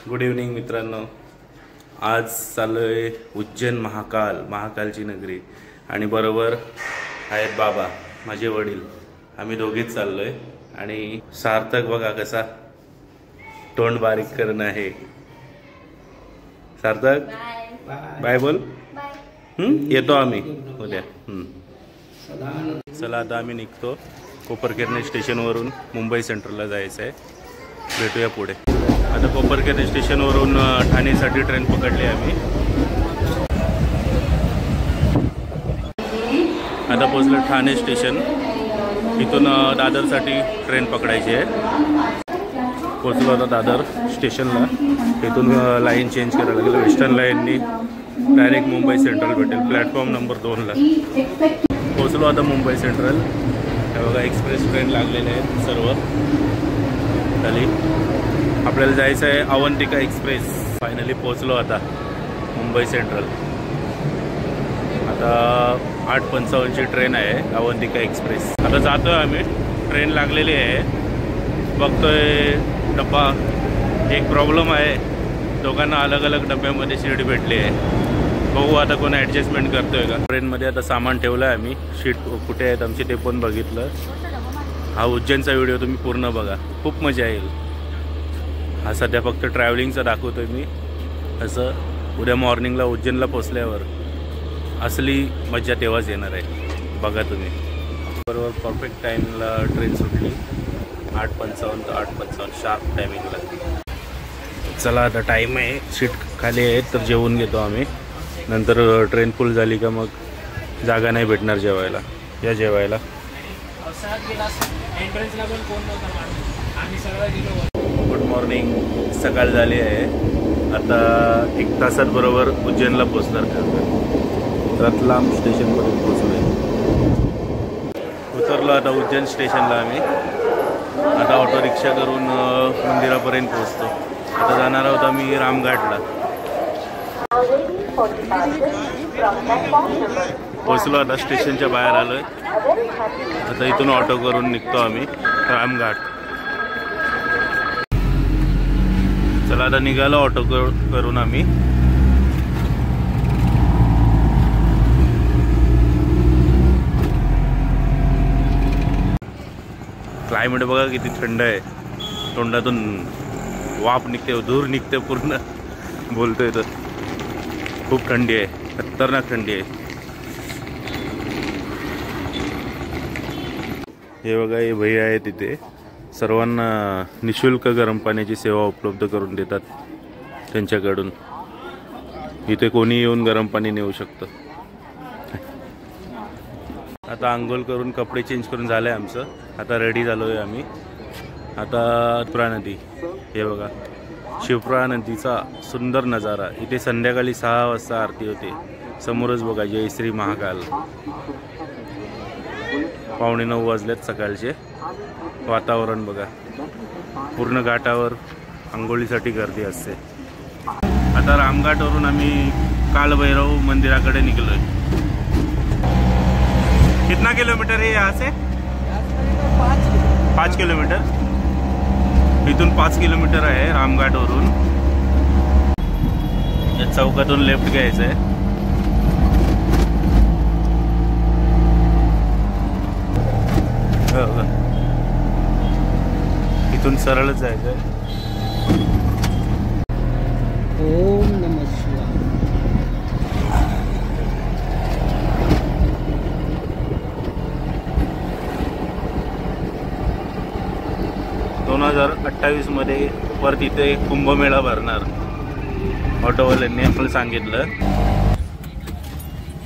Good evening मित्रांनो. आज चाललोय उज्जैन महाकालची नगरी आणि बरोबर आहेत बाबा माझे वडील. आम्ही दोघेच चाललोय आणि सार्थक बघा कसा तोंड बारीक करणं आहे. सार्थक बाय बोल. येतो आम्ही उद्या. चला आता आम्ही निघतो. कोपरखैरणे स्टेशनवरून मुंबई सेंट्रलला जायचं आहे. भेटूया पुढे. आता कोपरखैरणे स्टेशनवरून ठाणेसाठी ट्रेन पकडली आम्ही. आता पोचलो ठाणे स्टेशन. इथून दादरसाठी ट्रेन पकडायची आहे. पोचलो आता दादर स्टेशनला. इथून लाईन चेंज करायला लागेल. वेस्टर्न लाईननी डायरेक्ट मुंबई सेंट्रल भेटेल प्लॅटफॉर्म नंबर 2ला. पोचलो आता मुंबई सेंट्रल. हे बघा एक्सप्रेस ट्रेन लागलेले आहेत सर्व खाली. आपल्याला जायचं आहे अवंतिका एक्सप्रेस. फायनली पोचलो आता मुंबई सेंट्रल. आता 8:55ची ट्रेन आहे अवंतिका एक्सप्रेस. आता जातोय आम्ही. ट्रेन लागलेली आहे. बघतोय डब्बा. एक प्रॉब्लेम आहे, दोघांना अलग अलग डब्यामध्ये सीट भेटली आहे. बघू आता कोण ॲडजस्टमेंट करतोय का. ट्रेनमध्ये आता सामान ठेवलं आहे आम्ही. सीट कुठे आहेत आमची ते पण बघितलं. हा उज्जैनचा व्हिडिओ तुम्ही पूर्ण बघा, खूप मजा येईल. हा सध्या फक्त ट्रॅव्हलिंगचा दाखवतोय मी. असं उद्या मॉर्निंगला उज्जैनला पोचल्यावर असली मजा तेव्हाच येणार आहे. बघा तुम्ही. बरोबर परफेक्ट टाईमला ट्रेन सुटली. 8:55 तर 8:55 शार्प टायमिंगला. चला आता टाईम आहे. सीट खाली आहेत तर जेवून घेतो आम्ही. नंतर ट्रेन फुल झाली का मग जागा नाही भेटणार जेवायला. या जेवायला. Good morning. सकाळ झाली आहे. आता 1 तासात बरोबर उज्जैनला पोचणार. रतलाम स्टेशनपर्यंत पोचलो आहे. उतरलो आता उज्जैन स्टेशनला आम्ही. आता ऑटो रिक्षा करून मंदिरापर्यंत पोचतो. आता जाणार आहोत आम्ही रामघाटला. पोचलो आता स्टेशनच्या बाहेर आलोय. आता इथून ऑटो करून निघतो आम्ही रामघाट. चला आता निघालो ऑटो करून आम्ही. क्लायमेट बघा किती थंड आहे. तोंडातून वाफ निघते, धूर निघते पूर्ण. बोलतोय तर खूप थंडी आहे, खतरनाक थंडी आहे. हे बघा हे भैया आहे तिथे. सर्वांना निशुल्क गरम पाण्याची सेवा उपलब्ध करून देतात त्यांच्याकडून. इथे कोणी येऊन गरम पाणी नेऊ शकतं. आता आंघोळ करून कपडे चेंज करून झालं आहे आमचं. आता रेडी झालो आहे आम्ही. आता शिप्रा नदी. हे बघा शिप्रा नदीचा सुंदर नजारा. इथे संध्याकाळी 6 वाजता आरती होते. समोरच बघा जय श्री महाकाल. 8:45 वाजलेत सकाळचे. वातावरण बघा. पूर्ण घाटावर आंघोळीसाठी गर्दी असते. आता रामघाटवरून आम्ही कालभैरव मंदिराकडे निघलोय. कितना किलोमीटर है यहाँ से? 5 किलोमीटर. इथून 5 किलोमीटर आहे रामघाटवरून. या चौकातून लेफ्ट घ्यायचं आहे. इथून सरळच जायचं आहे. ओम नमः शिवाय. 2028 मध्ये परत इथे कुंभमेळा भरणार. ऑटोवाल्यांनी आपल्याला सांगितलं.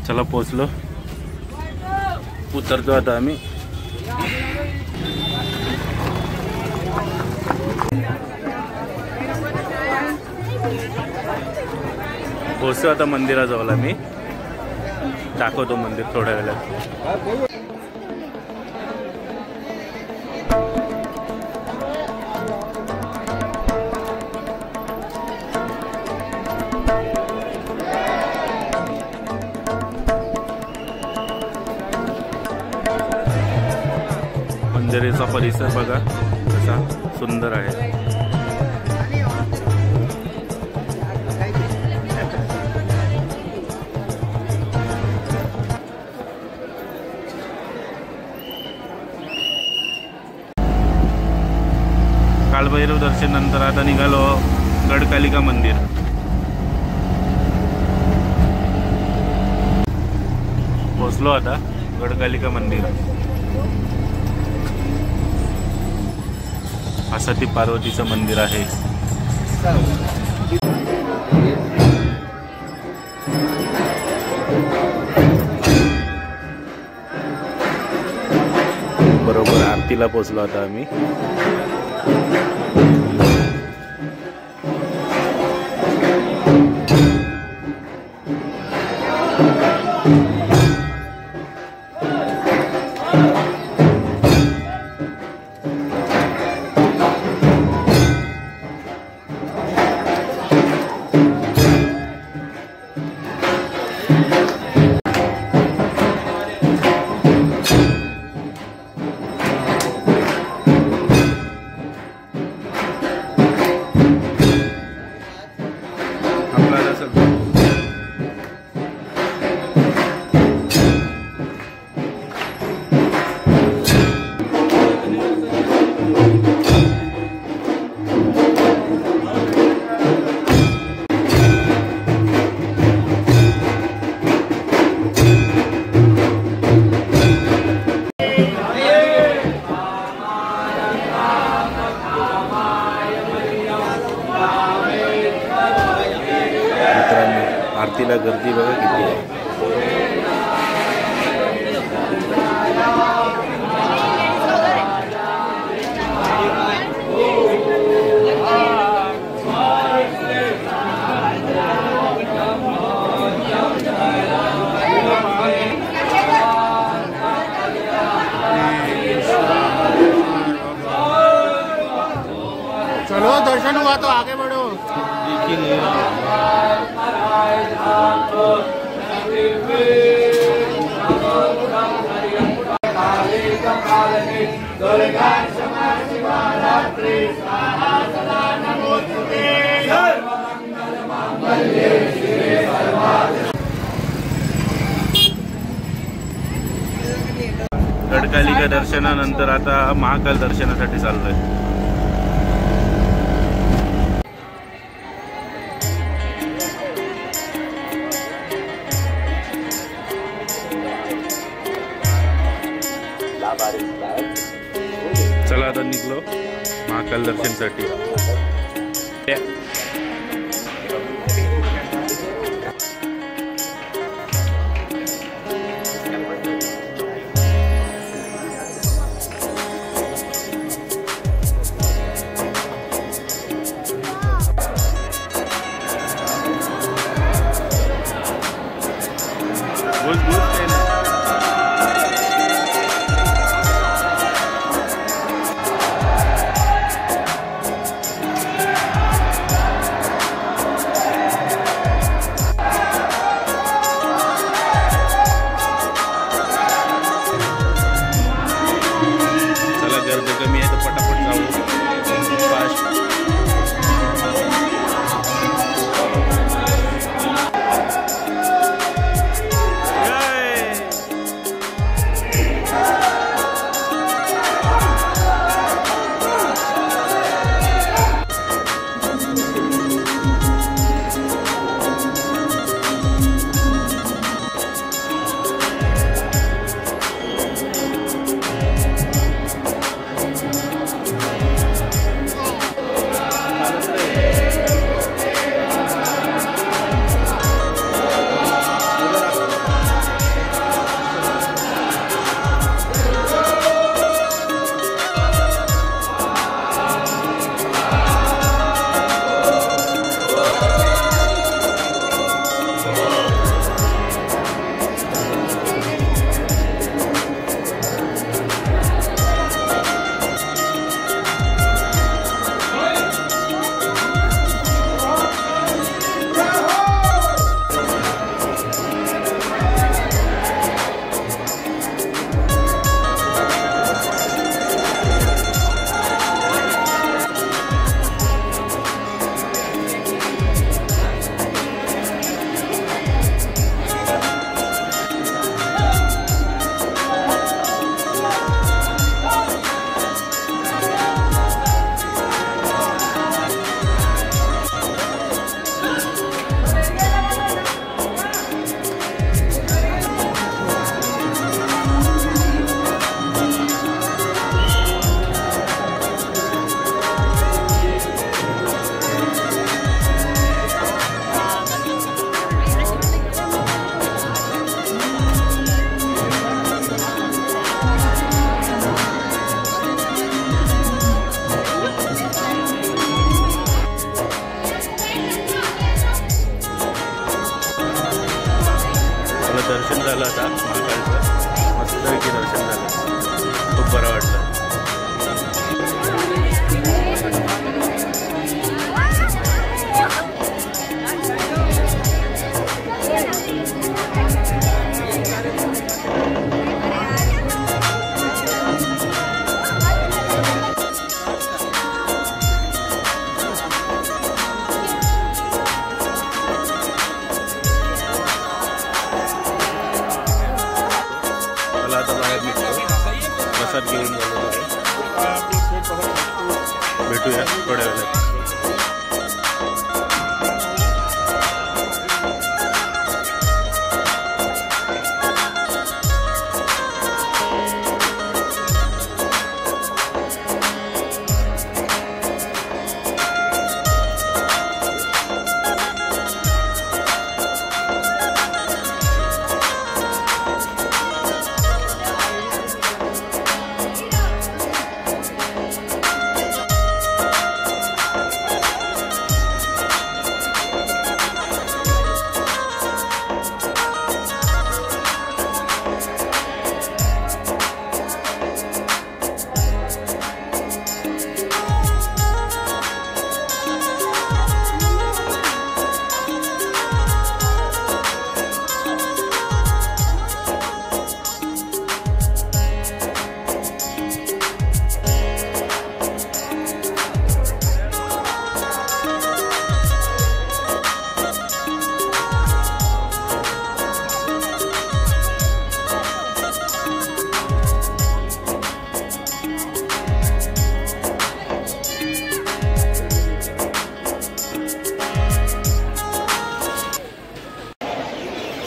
चला पोचलो. उतरतो आता आम्ही. पोचतो आता मंदिराजवळ आम्ही. दाखवतो मंदिर थोड्या वेळात. मंदिराचा परिसर बघा कसा सुंदर आहे. कालभैरव दर्शन नंतर आता निघालो गडकालिका मंदिर. पोचलो आता गडकालिका मंदिर. असं ती पार्वतीचं मंदिर आहे. बरोबर आरतीला पोचलो आता आम्ही. आरतीला गर्दी बघा किती आहे. चलो दर्शन हुआ तो आगे बढ़ो. गडकालिका दर्शनानंतर आता महाकाल दर्शनासाठी चाललोय. चला आता निघलो महाकाल दर्शनसाठी. दर्शन झालं आता महाकालचं, मस्तपैकी दर्शन झालं, खूप बरं वाटलं. आता बाहेर निघतो, प्रसाद घेऊन गेलो, भेटूया थोड्या वेळात.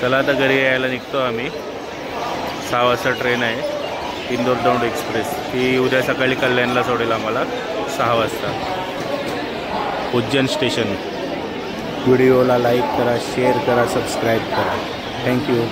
चला आता घरी यायला निघतो आम्ही. 6 वाजता ट्रेन आहे इंदोर दौंड एक्सप्रेस. ही उद्या सकाळी कल्याणला सोडेल आम्हाला 6 वाजता उज्जैन स्टेशन. व्हिडिओला लाईक करा, शेअर करा, सबस्क्राईब करा. थँक्यू.